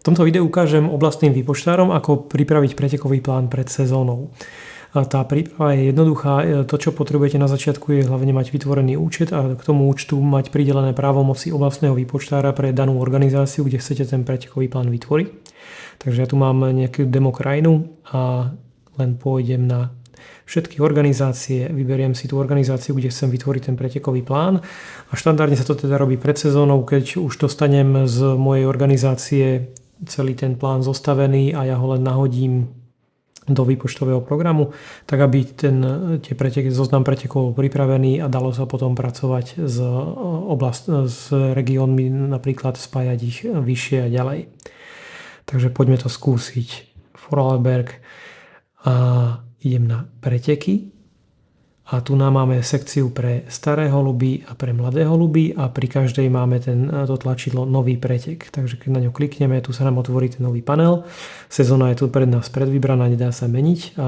V tomto videu ukážem oblastným výpočtárom, ako pripraviť pretekový plán pred sezónou. Tá príprava je jednoduchá. To, čo potrebujete na začiatku, je hlavne mať vytvorený účet a k tomu účtu mať pridelené právomoci oblastného výpočtára pre danú organizáciu, kde chcete ten pretekový plán vytvoriť. Takže ja tu mám nejakú demo krajinu a len pôjdem na všetky organizácie, vyberiem si tú organizáciu, kde chcem vytvoriť ten pretekový plán a štandardne sa to teda robí pred sezónou, keď už dostanem z mojej organizácie celý ten plán zostavený a ja ho len nahodím do výpočtového programu, tak aby zoznam pretekov bol pripravený a dalo sa potom pracovať s regiónmi, napríklad spájať ich vyššie a ďalej. Takže poďme to skúsiť. Vorarlberg a idem na preteky. A tu nám máme sekciu pre staré holuby a pre mladé holuby a pri každej máme to tlačidlo nový pretek. Takže keď na ňo klikneme, tu sa nám otvorí ten nový panel. Sezóna je tu pred nás predvybraná, nedá sa meniť.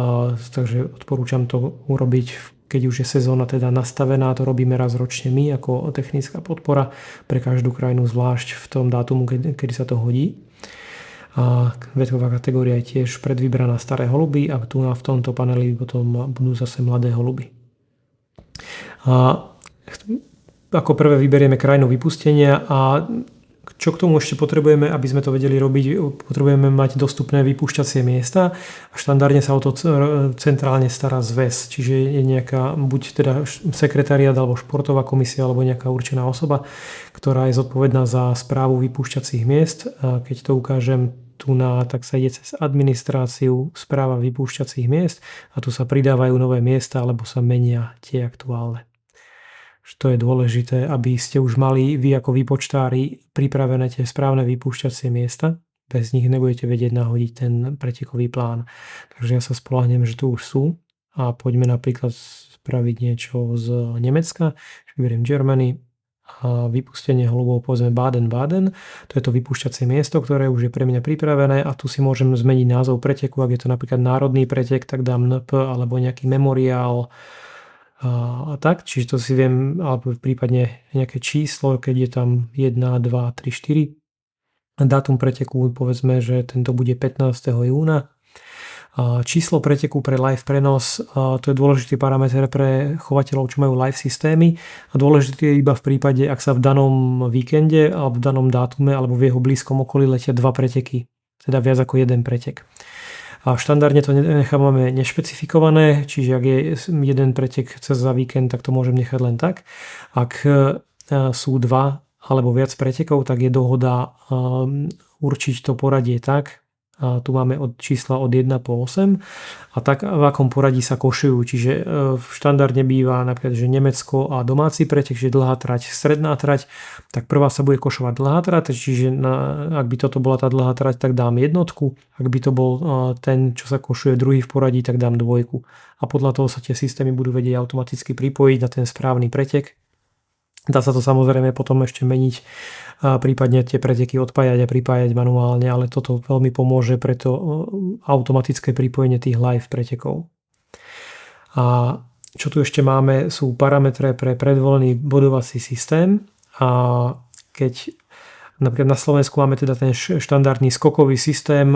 Takže odporúčam to urobiť, keď už je sezóna teda nastavená. To robíme raz ročne my ako technická podpora pre každú krajinu zvlášť v tom dátumu, kedy sa to hodí. A veková kategória je tiež predvybraná staré holuby a tu v tomto paneli potom budú zase mladé holuby. A ako prvé vyberieme krajinu vypustenia a čo k tomu ešte potrebujeme, aby sme to vedeli robiť, potrebujeme mať dostupné vypúšťacie miesta a štandardne sa o to centrálne stará zväz, čiže je nejaká buď teda sekretariát alebo športová komisia alebo nejaká určená osoba, ktorá je zodpovedná za správu vypúšťacích miest. A keď to ukážem tak sa ide cez administráciu, správa vypúšťacích miest a tu sa pridávajú nové miesta alebo sa menia tie aktuálne. To je dôležité, aby ste už mali vy ako výpočtári pripravené tie správne vypúšťacie miesta. Bez nich nebudete vedieť nahodiť ten pretekový plán. Takže ja sa spoľahnem, že tu už sú a poďme napríklad spraviť niečo z Nemecka. Vyberiem Germany a vypustenie holubov povedzme Baden-Baden. To je to vypúšťacie miesto, ktoré už je pre mňa pripravené a tu si môžem zmeniť názov preteku. Ak je to napríklad národný pretek, tak dám NP alebo nejaký memoriál a tak. Čiže to si viem, alebo prípadne nejaké číslo, keď je tam 1, 2, 3, 4. Dátum preteku povedzme, že tento bude 15. júna. Číslo preteku pre live prenos, to je dôležitý parameter pre chovateľov, čo majú live systémy a dôležitý je iba v prípade, ak sa v danom víkende alebo v danom dátume alebo v jeho blízkom okolí letia 2 preteky, teda viac ako 1 pretek. A štandardne to nechávame nešpecifikované, čiže ak je jeden pretek cez za víkend, tak to môžem nechať len tak. Ak sú 2 alebo viac pretekov, tak je dohoda určiť to poradie tak, a tu máme od čísla od 1 po 8 a tak v akom poradí sa košujú. Čiže štandardne býva napríklad, že Nemecko a domáci pretek, že dlhá trať, stredná trať, tak prvá sa bude košovať dlhá trať, čiže ak by toto bola tá dlhá trať, tak dám jednotku, ak by to bol ten, čo sa košuje druhý v poradí, tak dám dvojku. A podľa toho sa tie systémy budú vedieť automaticky pripojiť na ten správny pretek. Dá sa to samozrejme potom ešte meniť, prípadne tie preteky odpájať a pripájať manuálne, ale toto veľmi pomôže pre to automatické pripojenie tých live pretekov. A čo tu ešte máme, sú parametre pre predvolený bodovací systém. A keď napríklad na Slovensku máme teda ten štandardný skokový systém,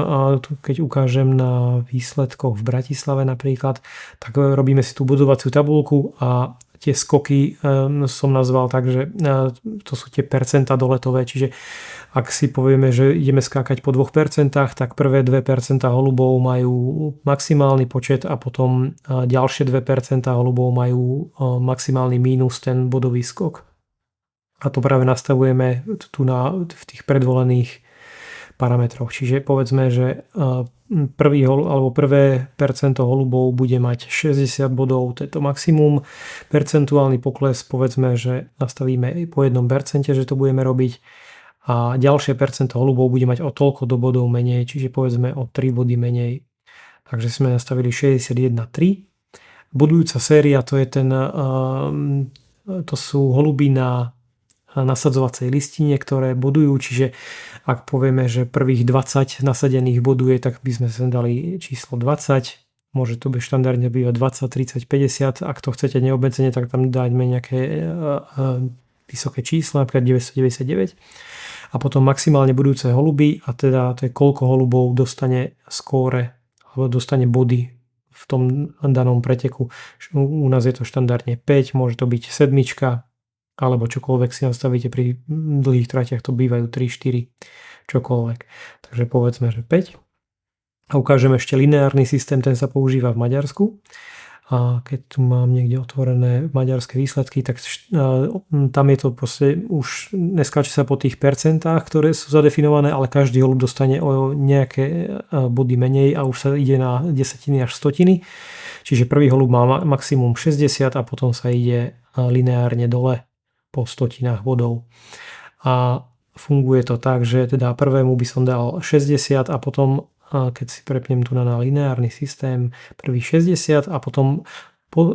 keď ukážem na výsledkoch v Bratislave napríklad, tak robíme si tú bodovaciu tabuľku a tie skoky som nazval tak, že to sú tie percentá doletové, čiže ak si povieme, že ideme skákať po 2%, tak prvé 2% holubov majú maximálny počet a potom ďalšie 2% holubov majú maximálny mínus ten bodový skok. A to práve nastavujeme tu v tých predvolených parametroch. Čiže povedzme, že prvé percento holubov bude mať 60 bodov, to je to maximum. Percentuálny pokles povedzme, že nastavíme po 1%, že to budeme robiť a ďalšie percento holubov bude mať o toľko do bodov menej, čiže povedzme o 3 body menej. Takže sme nastavili 61,3. Bodujúca séria, to sú holuby na nasadzovacej listine, ktoré bodujú, čiže ak povieme, že prvých 20 nasadených boduje, tak by sme sem dali číslo 20. Môže to byť štandardne bývať 20, 30, 50. Ak to chcete neobmedzenie, tak tam dáme nejaké vysoké čísla, napríklad 999 a potom maximálne budúce holuby a teda to je koľko holubov dostane skóre alebo dostane body v tom danom preteku. U nás je to štandardne 5, môže to byť 7 alebo čokoľvek si nastavíte pri dlhých tratiach, to bývajú 3, 4, čokoľvek. Takže povedzme, že 5. A ukážem ešte lineárny systém, ten sa používa v Maďarsku. A keď tu mám niekde otvorené maďarské výsledky, tak tam je to proste už neskáče sa po tých percentách, ktoré sú zadefinované, ale každý holub dostane o nejaké body menej a už sa ide na desatiny až stotiny. Čiže prvý holub má maximum 60 a potom sa ide lineárne dole po stotinách bodov. A funguje to tak, že teda prvému by som dal 60 a potom keď si prepnem tu na lineárny systém, prvý 60 a potom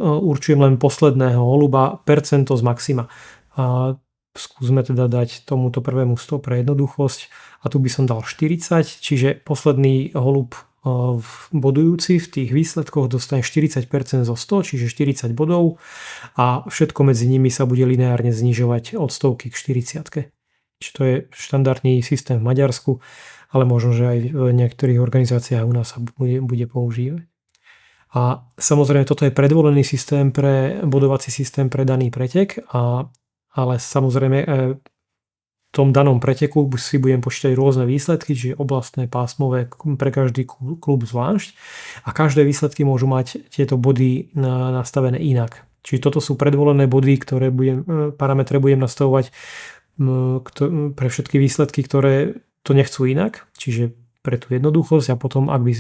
určujem len posledného holuba percento z maxima. A skúsme teda dať tomuto prvému 100 pre jednoduchosť a tu by som dal 40, čiže posledný holub bodujúci v tých výsledkoch dostane 40% zo 100, čiže 40 bodov a všetko medzi nimi sa bude lineárne znižovať od stovky k 40. Čiže to je štandardný systém v Maďarsku, ale možno, že aj v niektorých organizáciách u nás sa bude používať. A samozrejme, toto je predvolený systém bodovací systém pre daný pretek, ale samozrejme v tom danom preteku si budem počítať rôzne výsledky, čiže oblastné, pásmové, pre každý klub zvlášť a každé výsledky môžu mať tieto body nastavené inak. Čiže toto sú predvolené body, parametre budem nastavovať pre všetky výsledky, ktoré to nechcú inak, čiže pre tú jednoduchosť a potom, ak by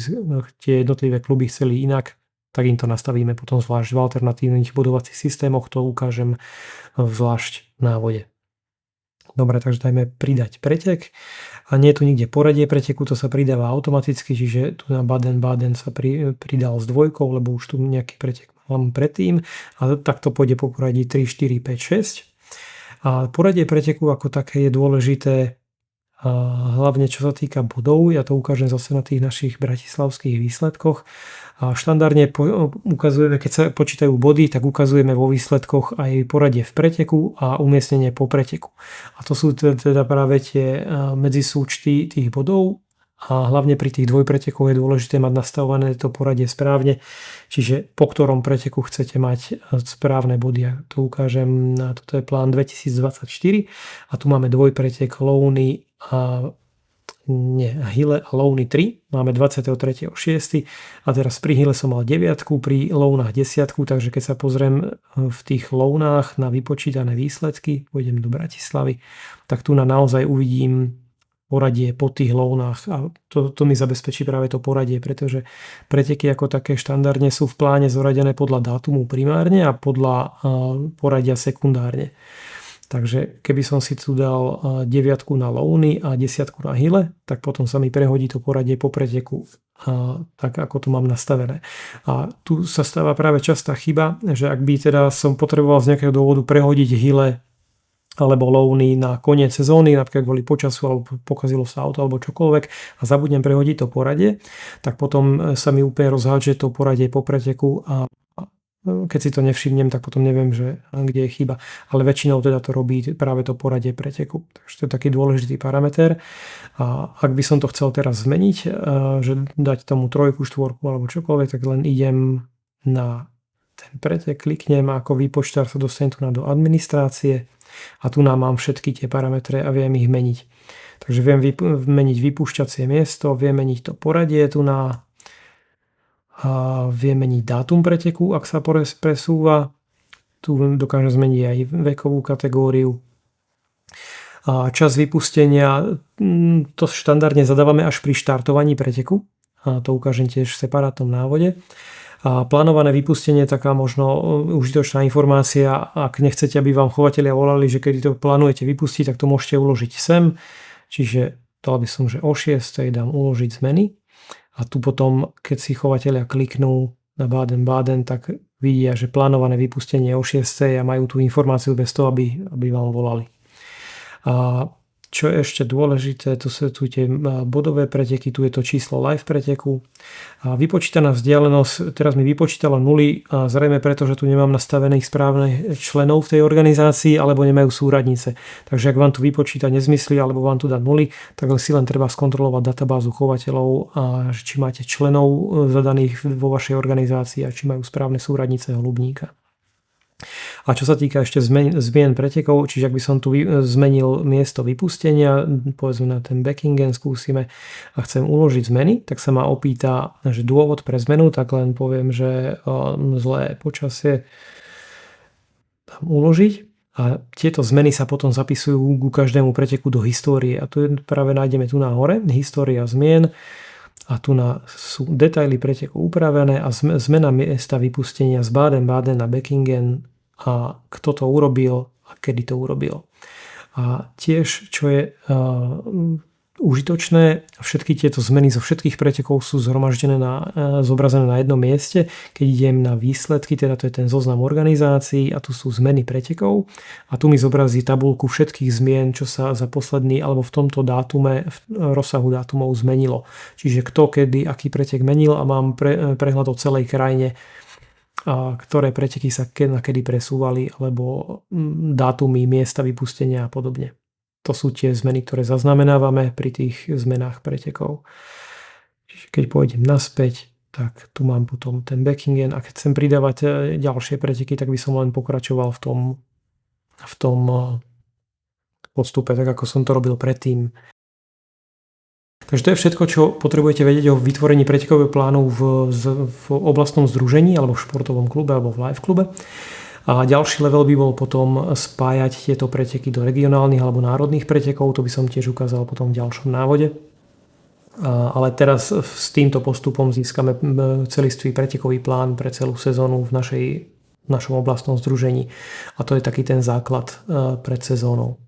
tie jednotlivé kluby chceli inak, tak im to nastavíme potom zvlášť v alternatívnych bodovacích systémoch, to ukážem zvlášť v návode. Dobre, takže dajme pridať pretek a nie je tu nikde poradie preteku, to sa pridáva automaticky, čiže tu na Baden-Baden sa pridal s dvojkou, lebo už tu nejaký pretek mám predtým a takto pôjde po poradí 3, 4, 5, 6 a poradie preteku ako také je dôležité. A hlavne čo sa týka bodov, ja to ukážem zase na tých našich bratislavských výsledkoch. A štandardne ukazujeme, keď sa počítajú body, tak ukazujeme vo výsledkoch aj poradie v preteku a umiestnenie po preteku. A to sú teda práve tie medzisúčty tých bodov a hlavne pri tých dvojpretekoch je dôležité mať nastavované to poradie správne, čiže po ktorom preteku chcete mať správne body. Ja to ukážem, toto je plán 2024 a tu máme dvojpretek Louny Hille a Louny 3. Máme 23.6. a teraz pri Hille som mal 9, pri Lounách 10, takže keď sa pozriem v tých Lounách na vypočítané výsledky, pôjdem do Bratislavy, tak tu naozaj uvidím poradie po tých Lounách a to mi zabezpečí práve to poradie, pretože preteky ako také štandardne sú v pláne zoradené podľa dátumu primárne a podľa poradia sekundárne. Takže keby som si tu dal 9 na Louny a 10 na Hille, tak potom sa mi prehodí to poradie po preteku tak, ako to mám nastavené. A tu sa stáva práve častá chyba, že ak by teda som potreboval z nejakého dôvodu prehodiť Hille alebo Louny na koniec sezóny, napríklad kvôli počasu alebo pokazilo sa auto alebo čokoľvek a zabudnem prehodiť to poradie, tak potom sa mi úplne rozhádže to poradie po preteku a keď si to nevšimnem, tak potom neviem, že kde je chyba. Ale väčšinou teda to robí práve to poradie preteku. Takže to je taký dôležitý parameter. A ak by som to chcel teraz zmeniť, že dať tomu 3, 4 alebo čokoľvek, tak len idem na ten pretek, kliknem a ako výpočtár sa dostanem tu do administrácie a tu nám mám všetky tie parametre a viem ich meniť. Takže viem meniť vypúšťacie miesto, viem meniť to poradie tu a viem meniť dátum preteku, ak sa presúva. Tu dokážem zmeniť aj vekovú kategóriu. A čas vypustenia, to štandardne zadávame až pri štartovaní preteku. A to ukážem tiež v separátnom návode. A plánované vypustenie je taká možno užitočná informácia. Ak nechcete, aby vám chovatelia volali, že keď to plánujete vypustiť, tak to môžete uložiť sem. Čiže dal by som, že o 6 dám uložiť zmeny. A tu potom, keď si chovatelia kliknú na Baden-Baden, tak vidia, že plánované vypustenie je o 6 a majú tú informáciu bez toho, aby vám volali. A Čo je ešte dôležité, tu sú tu tie bodové preteky, tu je to číslo live preteku. A vypočítaná vzdialenosť, teraz mi vypočítalo nuly, a zrejme preto, že tu nemám nastavených správnych členov v tej organizácii, alebo nemajú súradnice. Takže ak vám tu vypočíta nezmysly, alebo vám tu dá nuly, tak si len treba skontrolovať databázu chovateľov, a či máte členov zadaných vo vašej organizácii a či majú správne súradnice holubníka. A čo sa týka ešte zmien pretekov, čiže ak by som tu zmenil miesto vypustenia, povedzme na ten Beckingen skúsime a chcem uložiť zmeny, tak sa ma opýta, že dôvod pre zmenu, tak len poviem, že zlé počasie tam uložiť. A tieto zmeny sa potom zapisujú ku každému preteku do histórie. A tu práve nájdeme tu na hore, história zmien. A tu sú detaily preteku upravené a zmena miesta vypustenia z Baden-Baden na Beckingen a kto to urobil a kedy to urobil. A tiež, čo je užitočné, všetky tieto zmeny zo všetkých pretekov sú zhromaždené zobrazené na jednom mieste. Keď idem na výsledky, teda to je ten zoznam organizácií a tu sú zmeny pretekov a tu mi zobrazí tabuľku všetkých zmien, čo sa za posledný alebo v tomto dátume, v rozsahu dátumov zmenilo. Čiže kto, kedy, aký pretek menil a mám prehľad o celej krajine, a ktoré preteky sa kedy presúvali alebo dátumy, miesta vypustenia a podobne. To sú tie zmeny, ktoré zaznamenávame pri tých zmenách pretekov. Čiže keď pôjdem naspäť, tak tu mám potom ten Beckingen a keď chcem pridávať ďalšie preteky, tak by som len pokračoval v tom postupe, tak ako som to robil predtým. Takže to je všetko, čo potrebujete vedieť o vytvorení pretekového plánu v oblastnom združení alebo v športovom klube alebo v live klube. A ďalší level by bol potom spájať tieto preteky do regionálnych alebo národných pretekov. To by som tiež ukázal potom v ďalšom návode. Ale teraz s týmto postupom získame celistvý pretekový plán pre celú sezónu v našom oblastnom združení. A to je taký ten základ pred sezónou.